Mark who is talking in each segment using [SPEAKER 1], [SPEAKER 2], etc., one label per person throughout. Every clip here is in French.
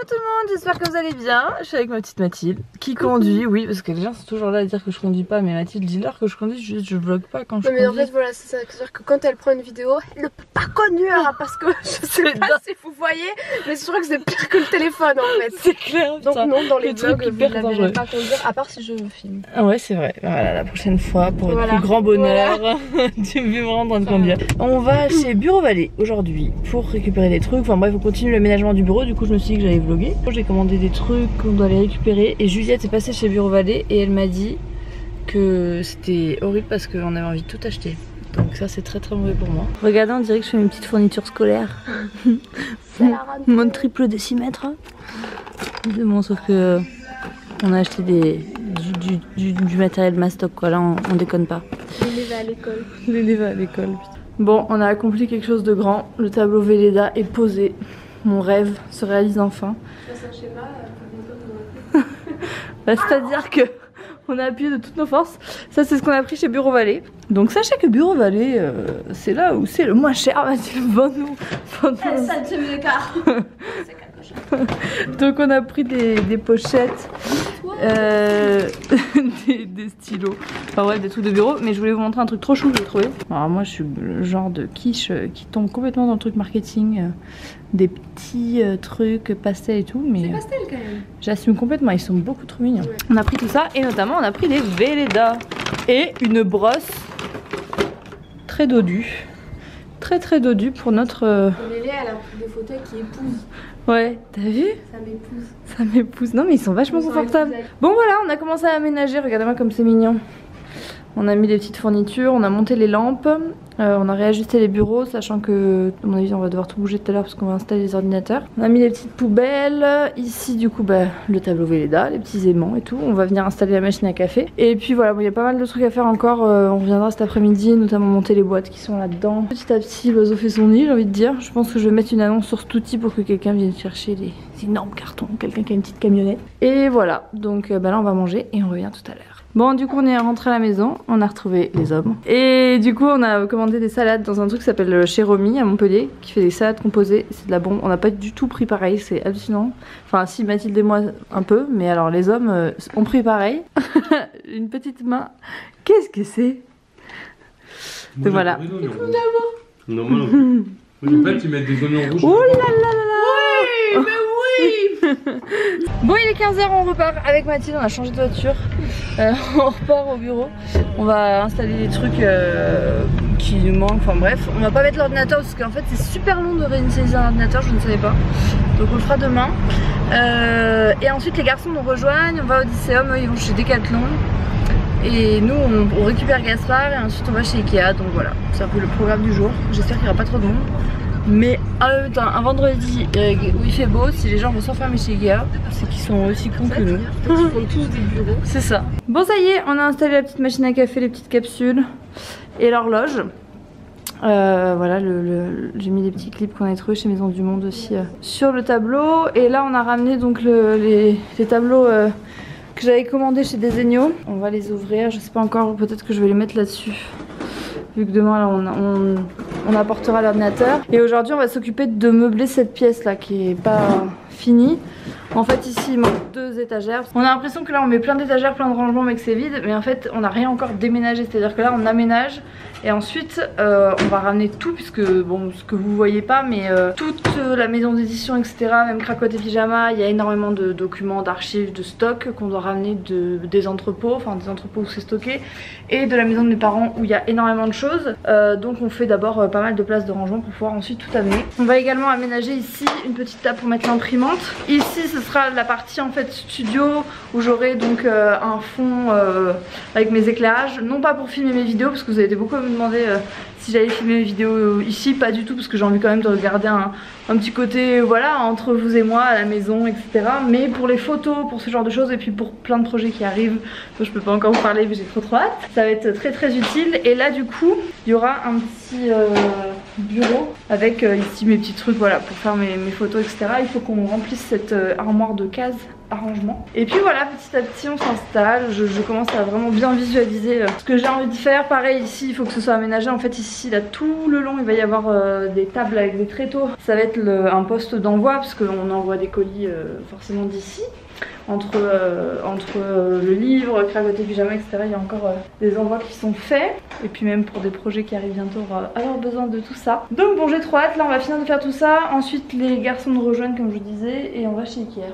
[SPEAKER 1] tout le monde, j'espère que vous allez bien. Je suis avec ma petite Mathilde qui conduit, oui, parce que les gens sont toujours là à dire que je conduis pas, mais Mathilde dit leur que je conduis, je vlog pas quand je conduis.
[SPEAKER 2] Mais en fait voilà, c'est ça, c'est-à-dire que quand elle prend une vidéo, elle ne peut pas conduire parce que je sais pas si vous voyez, mais je crois que c'est pire que le téléphone en fait.
[SPEAKER 1] C'est clair.
[SPEAKER 2] Donc non, dans les vlogs, vous ne la
[SPEAKER 1] dangereux.
[SPEAKER 2] verrez pas conduire, à part si je filme.
[SPEAKER 1] Ah ouais, c'est vrai. Voilà, la prochaine fois, pour le plus grand bonheur du vivre en train de conduire. On va chez Bureau Vallée aujourd'hui pour récupérer des trucs. Enfin bref, on continue l'aménagement du bureau. Du coup, je me suis dit que j'allais vlogger. J'ai commandé des trucs qu'on doit aller récupérer. Et Juliette est passée chez Bureau Vallée et elle m'a dit que c'était horrible parce qu'on avait envie de tout acheter. Donc ça, c'est très très mauvais pour moi. Regardez, on dirait que je fais une petite fourniture scolaire. Mon triple décimètre. Bon, sauf que on a acheté du matériel mastoc quoi. Là, on déconne pas.
[SPEAKER 2] L'élève à l'école.
[SPEAKER 1] L'élève à l'école. Bon, on a accompli quelque chose de grand. Le tableau Velleda est posé. Mon rêve se réalise enfin. C'est-à-dire que on a appuyé de toutes nos forces. Ça, c'est ce qu'on a pris chez Bureau Vallée. Donc sachez que Bureau Vallée, c'est là où c'est le moins cher. Vas-y, vends-nous.
[SPEAKER 2] Centimes d'écart.
[SPEAKER 1] Donc on a pris des pochettes, des stylos, enfin ouais, des trucs de bureau. Mais je voulais vous montrer un truc trop chou que j'ai trouvé. Alors moi je suis le genre de quiche qui tombe complètement dans le truc marketing, des petits trucs pastel et tout, mais
[SPEAKER 2] c'est pastel quand même.
[SPEAKER 1] J'assume complètement, ils sont beaucoup trop mignons.
[SPEAKER 2] Ouais.
[SPEAKER 1] On a pris tout ça et notamment on a pris des Velleda et une brosse très dodue. Très dodue pour notre...
[SPEAKER 2] Lélé, elle a pris des fauteuils qui épousent.
[SPEAKER 1] Ouais, t'as vu?
[SPEAKER 2] Ça m'épouse.
[SPEAKER 1] Ça m'épouse. Non mais ils sont vachement confortables. Bon voilà, on a commencé à aménager, regardez-moi comme c'est mignon. On a mis des petites fournitures, on a monté les lampes, on a réajusté les bureaux, sachant que, à mon avis, on va devoir tout bouger tout à l'heure parce qu'on va installer les ordinateurs. On a mis les petites poubelles, ici du coup, bah, le tableau Velleda, les petits aimants et tout. On va venir installer la machine à café. Et puis voilà, bon, il y a pas mal de trucs à faire encore, on reviendra cet après-midi, notamment monter les boîtes qui sont là-dedans. Petit à petit, l'oiseau fait son nid, j'ai envie de dire. Je pense que je vais mettre une annonce sur Stouti pour que quelqu'un vienne chercher les énormes cartons, quelqu'un qui a une petite camionnette. Et voilà, donc bah là on va manger et on revient tout à l'heure. Bon, du coup on est rentré à la maison, on a retrouvé les hommes. Et du coup on a commandé des salades dans un truc qui s'appelle Chez Romy à Montpellier, qui fait des salades composées, c'est de la bombe. On n'a pas du tout pris pareil, c'est hallucinant. Enfin si, Mathilde et moi un peu, mais alors les hommes ont pris pareil. Une petite main, qu'est-ce que c'est? Donc voilà.
[SPEAKER 3] Non, moi non plus. En fait, ils mettent des oignons rouges.
[SPEAKER 1] Oh là là là là. Oui, mais oui. Bon, il est 15h, on repart avec Mathilde, on a changé de voiture. On repart au bureau. On va installer des trucs qui nous manquent, enfin bref. On va pas mettre l'ordinateur parce qu'en fait c'est super long de réinitialiser un ordinateur, je ne savais pas. Donc on le fera demain. Et ensuite les garçons nous rejoignent, on va au Odysseum, eux ils vont chez Decathlon. Et nous on récupère Gaspard et ensuite on va chez Ikea, donc voilà, c'est un peu le programme du jour. J'espère qu'il n'y aura pas trop de monde. Mais en même temps, un vendredi où il fait beau, si les gens vont s'enfermer chez Ikea, c'est qu'ils sont aussi cons que nous.
[SPEAKER 2] Ils font tous des bureaux.
[SPEAKER 1] C'est ça. Bon, ça y est, on a installé la petite machine à café, les petites capsules et l'horloge. Voilà, j'ai mis des petits clips qu'on a trouvés chez Maison du Monde aussi sur le tableau. Et là, on a ramené donc les tableaux que j'avais commandés chez Desenio. On va les ouvrir, je sais pas encore, peut-être que je vais les mettre là-dessus. Vu que demain là, on apportera l'ordinateur. Et aujourd'hui on va s'occuper de meubler cette pièce là qui est pas finie. En fait ici il manque 2 étagères. On a l'impression que là on met plein d'étagères, plein de rangements mais que c'est vide. Mais en fait on n'a rien encore déménagé. C'est à dire que là on aménage. Et ensuite on va ramener tout puisque bon ce que vous voyez pas mais toute la maison d'édition etc. Même Cracotte et Pyjama, il y a énormément de documents, d'archives, de stocks qu'on doit ramener des entrepôts, enfin des entrepôts où c'est stocké. Et de la maison de mes parents où il y a énormément de choses. Donc on fait d'abord pas mal de places de rangement pour pouvoir ensuite tout amener. On va également aménager ici une petite table pour mettre l'imprimante. Ici ce sera la partie en fait studio où j'aurai donc un fond avec mes éclairages. Non pas pour filmer mes vidéos parce que vous avez été beaucoup à me demander si j'allais filmer mes vidéos ici, pas du tout parce que j'ai envie quand même de regarder un petit côté voilà entre vous et moi à la maison etc. Mais pour les photos, pour ce genre de choses et puis pour plein de projets qui arrivent dont je peux pas encore vous parler mais j'ai trop hâte. Ça va être très utile et là du coup il y aura un petit bureau avec ici mes petits trucs voilà pour faire mes photos etc. Il faut qu'on remplisse cette armoire de cases arrangement. Et puis voilà, petit à petit on s'installe, je commence à vraiment bien visualiser ce que j'ai envie de faire. Pareil ici il faut que ce soit aménagé, en fait ici là tout le long il va y avoir des tables avec des tréteaux. Ça va être un poste d'envoi parce qu'on envoie des colis forcément d'ici. Entre le livre, cragoté pyjama etc. Il y a encore des envois qui sont faits. Et puis même pour des projets qui arrivent bientôt on va avoir besoin de tout ça. Donc bon j'ai trop hâte, là on va finir de faire tout ça. Ensuite les garçons nous rejoignent comme je vous disais et on va chez Ikea.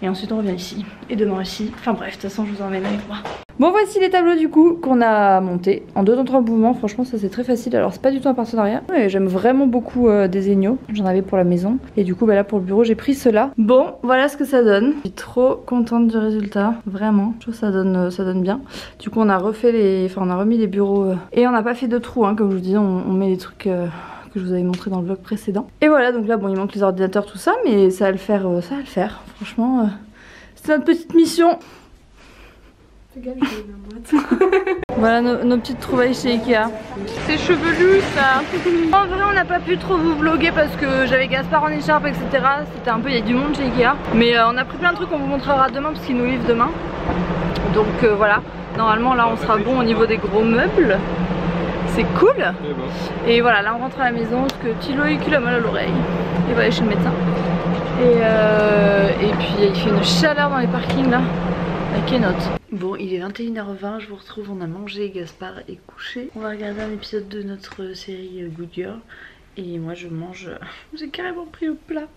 [SPEAKER 1] Et ensuite on revient ici, et demain ici. Enfin bref, de toute façon je vous emmène avec moi. Bon voici les tableaux du coup qu'on a montés en 2 temps 3 mouvements. Franchement ça c'est très facile. Alors c'est pas du tout un partenariat, mais j'aime vraiment beaucoup des Egno. J'en avais pour la maison. Et du coup bah là pour le bureau j'ai pris cela. Bon voilà ce que ça donne. Je suis trop contente du résultat. Vraiment, je trouve que ça donne bien. Du coup on a refait les. Enfin on a remis les bureaux et on n'a pas fait de trous hein, comme je vous disais, on met les trucs que je vous avais montré dans le vlog précédent. Et voilà, donc là bon il manque les ordinateurs tout ça, mais ça va le faire, franchement c'est notre petite mission.
[SPEAKER 2] Fais gaffe, j'ai une boîte.
[SPEAKER 1] Voilà nos petites trouvailles chez Ikea.
[SPEAKER 2] C'est chevelu ça.
[SPEAKER 1] En vrai on n'a pas pu trop vous vlogger parce que j'avais Gaspard en écharpe etc. C'était un peu, il y a du monde chez Ikea. Mais on a pris plein de trucs qu'on vous montrera demain parce qu'ils nous livrent demain. Donc voilà, normalement là on sera bon au niveau des gros meubles. C'est cool. Et voilà, là on rentre à la maison parce que petit Loïc il a mal à l'oreille. Il va aller chez le médecin. Et puis il fait une chaleur dans les parkings là. La keynote. Bon, il est 21h20, je vous retrouve, on a mangé, Gaspard est couché. On va regarder un épisode de notre série Good Girl. Et moi je mange, j'ai carrément pris le plat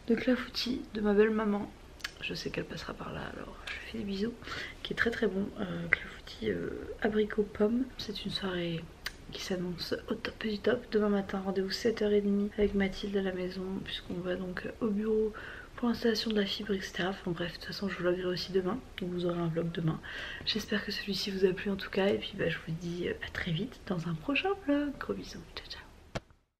[SPEAKER 1] de clafoutis de ma belle maman. Je sais qu'elle passera par là, alors je lui fais des bisous. Qui est très très bon, clafoutis abricot pomme. C'est une soirée qui s'annonce au top du top. Demain matin, rendez-vous 7h30 avec Mathilde à la maison, puisqu'on va donc au bureau pour l'installation de la fibre, etc. Enfin bref, de toute façon je vous vloggerai aussi demain, donc vous aurez un vlog demain. J'espère que celui-ci vous a plu en tout cas, et puis bah, je vous dis à très vite dans un prochain vlog. Gros bisous, ciao ciao.